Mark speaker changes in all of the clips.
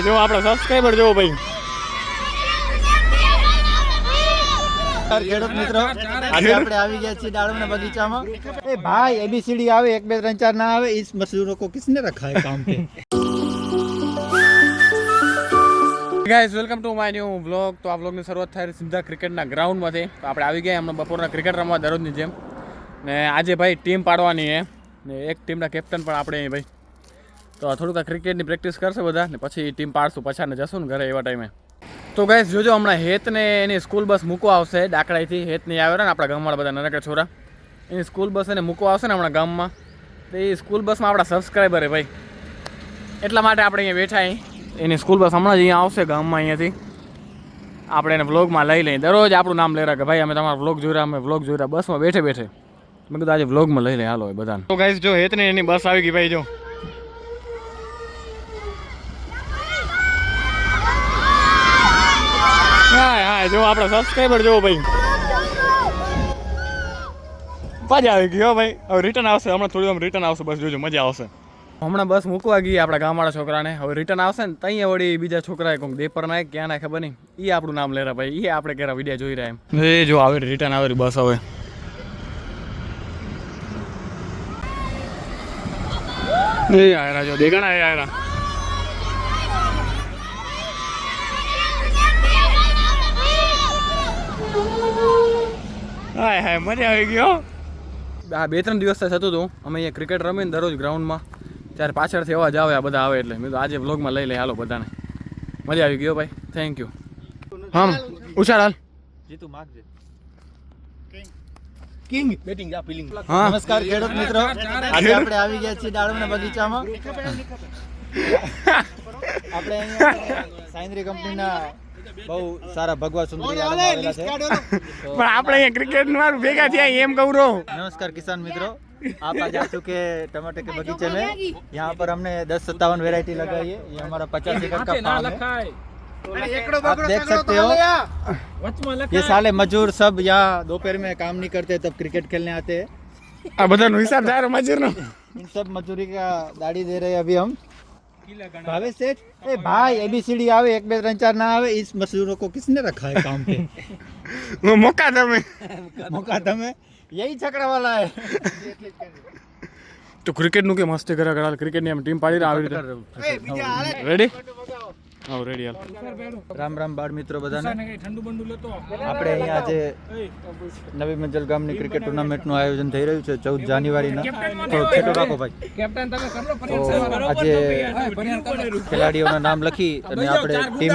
Speaker 1: જો આપણો સબસ્ક્રાઇબર જો ભાઈ
Speaker 2: ખેડૂત મિત્રો આજે આપણે આવી ગયા છીએ દાડમના બગીચામાં। એ ભાઈ એબીસીડી આવે 1 2 3 4 ના આવે इस मजदूरों को किसने रखा है काम पे।
Speaker 1: Guys welcome to my new vlog. તો આ વ્લોગની શરૂઆત થાય સીધા ક્રિકેટના ગ્રાઉન્ડમાંથી। તો આપણે આવી ગયા હમણાં બપોરના ક્રિકેટ રમવા દરરોજની જેમ, ને આજે ભાઈ ટીમ પાડવાની છે ને એક ટીમના કેપ્ટન પણ આપણે અહીં ભાઈ। તો થોડુંક આ ક્રિકેટની પ્રેક્ટિસ કરશે બધા ને પછી ટીમ પાડશું, પછાને જશું ને ઘરે એવા ટાઈમે। તો ગાઈસ જોજો હમણાં હેતને એની સ્કૂલ બસ મૂકવા આવશે ડાકડાઈથી। હેત નહીં આવે ને આપણા ગામવાળા બધા નાનકડા છોરા, એની સ્કૂલ બસ એને મૂકવા આવશે ને હમણાં ગામમાં। તો એ સ્કૂલ બસમાં આપણા સબસ્ક્રાઈબર છે ભાઈ, એટલા માટે આપણે અહીંયા બેઠા અહીં। એની સ્કૂલ બસ હમણાં જ અહીંયા આવશે ગામમાં, અહીંયાથી આપણે એને વ્લોગમાં લઈ લઈએ। દરરોજ આપણું નામ લઈ રહ્યા કે ભાઈ અમે તમારા વ્લોગ જોઈ રહ્યા, અમે વ્લોગ જોઈ રહ્યા બસમાં બેઠે બેઠે। મેં કીધું આજે વ્લોગમાં લઈ લે હાલો એ બધાને। તો ગાઈસ જો હેતને એની બસ આવી ગઈ ભાઈ, જો હા જો આપણો સબસ્ક્રાઈબર જો ભાઈ પાછા આવી ગયો ભાઈ। હવે રિટર્ન આવશે હમણાં, થોડી વાર રિટર્ન આવશે બસ, જોજો મજા આવશે। હમણાં બસ મૂકવા ગઈ આપણા ગામવાળા છોકરાને, હવે રિટર્ન આવશે ને ત્યાં વળી બીજા છોકરાએ કોઈક દેપર ના ક્યાં ના ખબર નહીં, એ આપણું નામ લેરા ભાઈ, એ આપણે કેરા વિડીયો જોઈ રહ્યા એમ। એ જો આવે રિટર્ન આવે બસ હવે। એ આયરા જો દેખાણા આયરા, હાય હાય મજા આવી ગયો। આ 2-3 દિવસ થતું હતું અમે અહીંયા ક્રિકેટ રમીને દરરોજ ગ્રાઉન્ડમાં, ત્યારે પાછળથી અવાજ આવે આ બધા આવે એટલે મેં તો આજે વ્લોગમાં લઈ લે હાલો બધાને। મજા આવી ગયો ભાઈ, થેન્ક યુ। હા ઉછાળ હાલ
Speaker 2: જીતુ માગજે કિંગ બેટિંગ જા ફીલિંગ। નમસ્કાર ખેડૂત મિત્રો આજે આપણે આવી ગયા છીએ દાડમના બગીચામાં। આપણે અહીંયા સાઇન્દ્રી કંપનીના બહુ સારા ભગવા સુંદરી આવેલા છે, પણ
Speaker 1: આપણે અહીંયા ક્રિકેટ માં ભેગા થયા એમ કહું રહો।
Speaker 2: नमस्कार किसान मित्रों, आप आज आ चुके टमाटर के बगीचे में। यहाँ पर हमने 10-57 वैरायटी लगाई है। ये हमारा 50 एकड़ का फार्म है। आप देख सकते हो ये साले मजदूर सब यहाँ दोपहर में काम नहीं करते तब क्रिकेट खेलने आते हैं।
Speaker 1: આ બધાનો હિસાબ દાર મજૂરનો,
Speaker 2: इन सब मजदूरी का दाढ़ी दे रहे हैं अभी हम। भावेश सेठ, ए भाई एबीसीडी आवे 1 2 3 4 ना आवे इस मजदूरों को किसने रखा है काम पे।
Speaker 1: મોકા તમે
Speaker 2: मौका તમે यही छकड़ा वाला है।
Speaker 1: તો ક્રિકેટ નું કે મસ્તી કરા કરા ક્રિકેટ ની આમ ટીમ પાડી આવી રીતે રેડી? હા રેડી હાલ।
Speaker 2: રામ રામ બાળ મિત્રો બધાને। આપણે અહીંયા આજે નવી મંજલ ગામની ક્રિકેટ ટુર્નામેન્ટનું આયોજન થઈ રહ્યું છે 14 જાન્યુઆરીના। થોડો છેટો રાખો ભાઈ। તો આજે ખેલાડીઓના નામ લખી અને આપણે ટીમ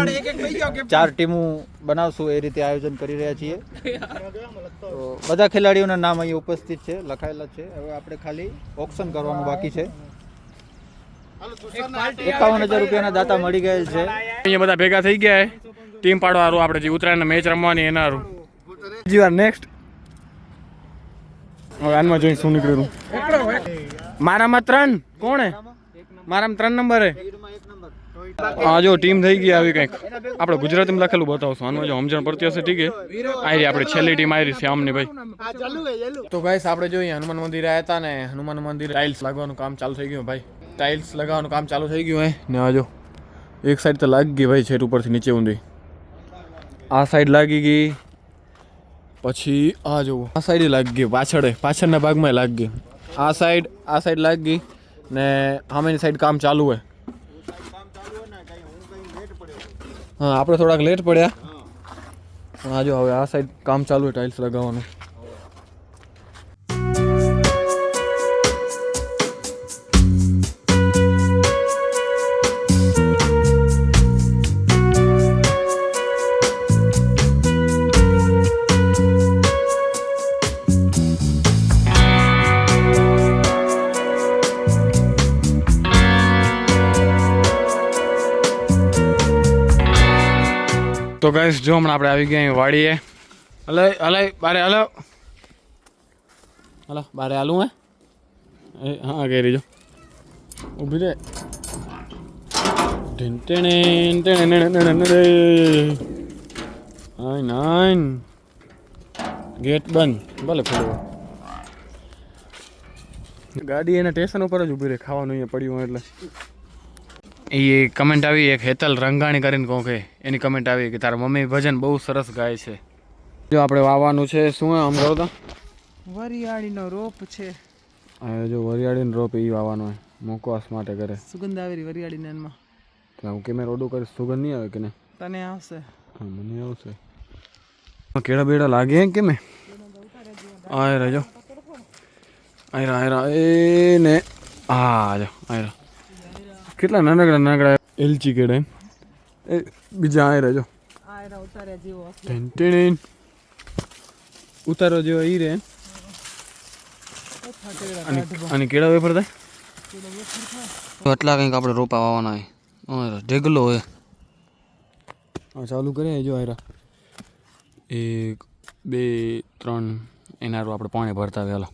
Speaker 2: 4 ટીમો બનાવશું એ રીતે આયોજન કરી રહ્યા છીએ। તો બધા ખેલાડીઓના નામ અહીં ઉપસ્થિત છે, લખાયેલા છે। હવે આપણે ખાલી ઓક્શન કરવાનું બાકી છે। 51,000 રૂપિયાના દાતા મળી ગયેલ છે।
Speaker 1: અહીંયા બધા ભેગા થઈ ગયા ટીમ પાડવા હારું, આપણે જે ઉત્તરાયણના મેચ રમવાની એના હારું। બીજી વાર નેક્સ્ટ હવે આનમાં જોઈ શું નીકળ્યું। મારામાં 3 કોણ હે? મારામાં 3 નંબર હે। હા જો ટીમ થઈ ગઈ આવી કંઈક, આપણે ગુજરાતીમાં લખેલું બતાવશું આનું, જો સમજણ પડતી હશે ઠીક હે। આવી આપણી છેલ્લી ટીમ આવી છે આમની ભાઈ। તો ગાઈસ આપણે જોઈએ હનુમાન મંદિર આવ્યા હતા ને, હનુમાન મંદિર ટાઇલ્સ લાગવાનું કામ ચાલુ થઈ ગયું ભાઈ। ટાઇલ્સ લગાવવાનું કામ ચાલુ થઈ ગયું હે ને આ જો એક સાઈડ તો લાગી ગઈ ભાઈ, છેટ ઉપરથી નીચે ઊંધી આ સાઈડ લાગી ગઈ, પછી આ જો આ સાઈડ લાગી ગઈ, પાછળના ભાગમાં લાગી ગઈ, આ સાઈડ લાગી ગઈ ને સામેની સાઈડ કામ ચાલુ હોય। હા આપણે થોડાક લેટ પડ્યા, આ જો હવે આ સાઈડ કામ ચાલુ હોય ટાઇલ્સ લગાવવાનું। તો ગાઈસ જો હમણાં આપણે આવી ગયા અહીં વાડીએ। હલે બારે હલો બારે હાલું હે? હા ઘેરી જો ઊભી રે। ગેટ બંધ ભલે ખોલો। ગાડી એના સ્ટેશન ઉપર જ ઊભી રહે, ખાવાનું અહીંયા પડ્યું એટલે એ કમેન્ટ આવી એક હેતલ રંગાણી કરીને કહું કે એની કમેન્ટ આવી કે તારા મમ્મી ભજન બહુ સરસ ગાય છે. જો આપણે વાવવાનું છે શું આમ કરો તો
Speaker 2: વરિયાળીનો રોપ છે.
Speaker 1: હવે જો વરિયાળીનો રોપ એ વાવવાનો હોય મુકવાસ માટે કરે.
Speaker 2: સુગંધ આવેલી વરિયાળીને એમાં.
Speaker 1: હું કેમેરા ઓડું કરીશ સુગંધ નહીં આવે કે ને?
Speaker 2: તને આવશે.
Speaker 1: હા મને આવશે. કેળા બેડા લાગે કે મેં આયરા જો આયરા એ ને હા જો આયરા કેટલા નાનકડા નાનકડા એલચી કેળા એ બીજા આયરા જો ઉતારો જેવો ઈ રે અને કેળા વેફર થાય એટલા કંઈક આપણે રોપા વાવવાના હોય ઢેગલો હોય. હા ચાલુ કરીએ જો આયરા 1 2 3 એના આપણે પાણી ભરતા આવે. હાલો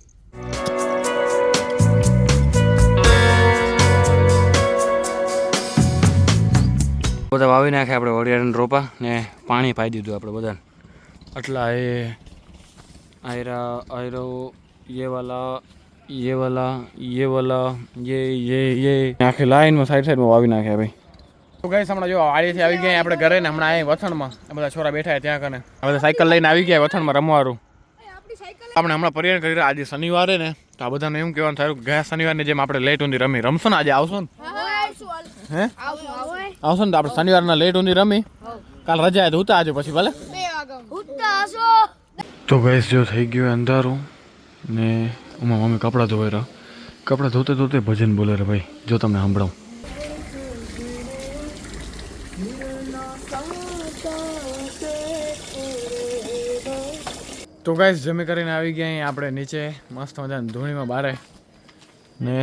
Speaker 1: બધા વાવી નાખે આપણે વરિયાળીના રોપા ને પાણી પાઈ દીધું આપણે બધાને. આટલા એ આયરા આયરો ये वाला ये આખી લાઈનમાં સાઈડમાં વાવી નાખ્યા ભાઈ. તો ગાઈસ હમણાં જો આડીથી આવી ગયા આપણે ઘરે ને હમણાં અહીં વથણમાં બધા છોરા બેઠા ત્યાં કને બધા સાયકલ લઈને આવી ગયા વથણમાં રમવાનું. આપણે હમણાં પર્યટન કરી રહ્યા આજે શનિવારે ને તો આ બધાને એમ કહેવાનું થયું ગયા શનિવારને જેમ આપણે લેટ ઊંધી રમશો ને આજે આવશો ને હે આવશો ને તો આપણે શનિવારના લેટ ઊંધી રમી કાલ રજા તો ઉતા આજે પછી ભલે. તો ગાઈસ જો થઈ ગયું અંધારું ને ઉમાં મમ્મી કપડાં ધોઈ રહ્યા. કપડાં ધોતે ધોતે ભજન બોલે રે ભાઈ જો તમને સાંભળાવું. તો ગાઈસ જમી કરીને આવી ગયા અહીં આપણે નીચે મસ્ત મજાની ધૂણીમાં બારે ને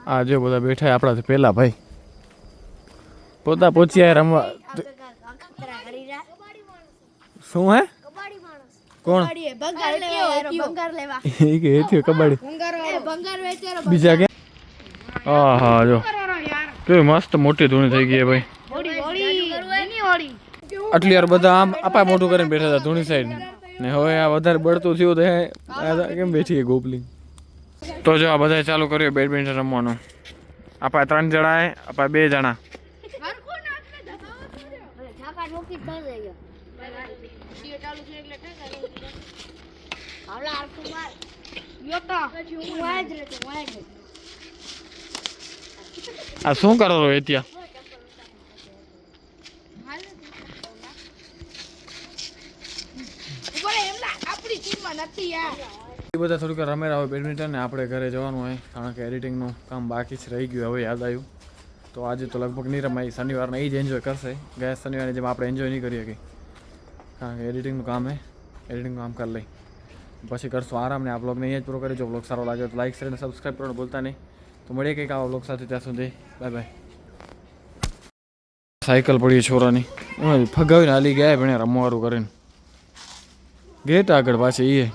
Speaker 1: આ જો બધા બેઠા આપણાથી પહેલા ભાઈ પોતા પહોંચ્યા રમવા. શું હે કોણ કબાડી બીજા કે હા હા જો કેવી મસ્ત મોટી ધૂણી થઈ ગઈ ભાઈ. આટલી યાર બધા આમ આપા મોટું કરીને બેઠા હતા ધૂણી સાઈડ ને હવે આ વધારે બળતું થયું તો કેમ બેઠી ગોપલી. તો જો આ બધા ચાલુ કર્યું બેડમિન્ટન રમવાનું. આપા 3 જણા આપા 2 જણા. આ શું કરો છો ત્યાં? એ બધા થોડુંક રમેલા હોય બેડમિન્ટન ને આપણે ઘરે જવાનું હોય કારણ કે એડિટિંગનું કામ બાકી જ રહી ગયું હવે યાદ આવ્યું. તો આજે તો લગભગ નહીં રમાય શનિવારના એ જ એન્જોય કરશે. ગયા શનિવારે જેમ આપણે એન્જોય નહીં કરીએ કે કારણ કે એડિટિંગનું કામ હે એડિટિંગનું કામ કરી લઈ પછી કરશું આરામ ને. આ બ્લોગને અહીંયા જ પૂરો કરી. જો બ્લોગ સારો લાગે તો લાઈક શેર અને સબસ્ક્રાઈબ કરવાનું ભૂલતા નહીં. તો મળીએ કંઈક આવા બ્લોગ સાથે ત્યાં સુધી બાય બાય. સાયકલ પડી છોરાની ફગાવીને હાલી ગયા ભણે રમવારું કરીને ગેટ આગળ પાછી એ